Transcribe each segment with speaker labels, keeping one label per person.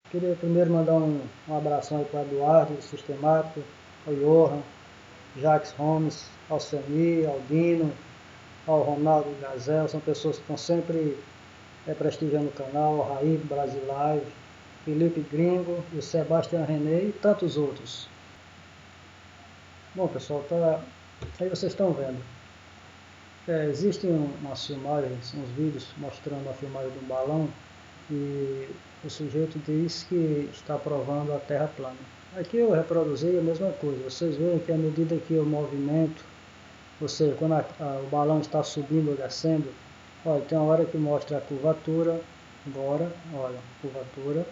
Speaker 1: Queria primeiro mandar um abração aí para o Eduardo, do Sistemático, ao Johan, Jacques Holmes, ao Seni, ao Dino, ao Ronaldo Gazel, são pessoas que estão sempre prestigiando o canal, ao Raí, Brasil Live, Felipe Gringo, o Sebastião René e tantos outros. Bom pessoal, aí vocês estão vendo. Existem umas filmagens, uns vídeos mostrando a filmagem de um balão e o sujeito diz que está provando a Terra plana. Aqui eu reproduzi a mesma coisa. Vocês veem que à medida que eu movimento, ou seja, quando o balão está subindo ou descendo, olha, tem uma hora que mostra a curvatura, agora, olha, curvatura,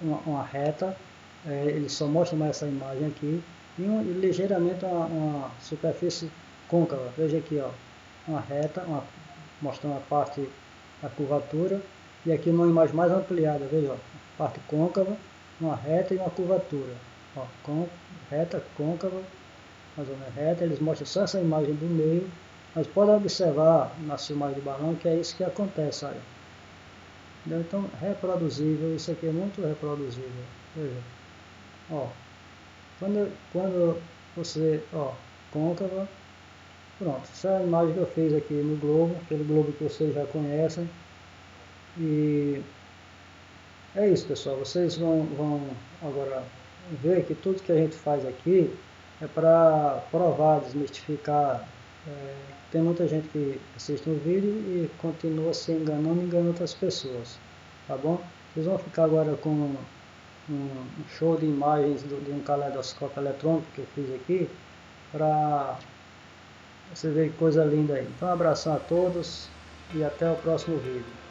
Speaker 1: uma reta, ele só mostra mais essa imagem aqui, e ligeiramente uma superfície côncava. Veja aqui, ó, uma reta, mostrando a parte da curvatura, e aqui numa imagem mais ampliada, veja, ó, parte côncava, uma reta e uma curvatura. Ó, reta, côncava, mais ou menos reta, eles mostram só essa imagem do meio, mas pode observar na filmagem de balão que é isso que acontece, olha. Então, reproduzível, isso aqui é muito reproduzível. Veja, ó, quando você, ó, côncava, pronto, essa é a imagem que eu fiz aqui no globo, aquele globo que vocês já conhecem. E é isso, pessoal, vocês vão agora ver que tudo que a gente faz aqui é para provar, desmistificar. Tem muita gente que assiste um vídeo e continua se enganando e enganando outras pessoas, tá bom? Vocês vão ficar agora com um show de imagens de um caleidoscópio eletrônico que eu fiz aqui, para você ver que coisa linda aí. Então, um abração a todos e até o próximo vídeo.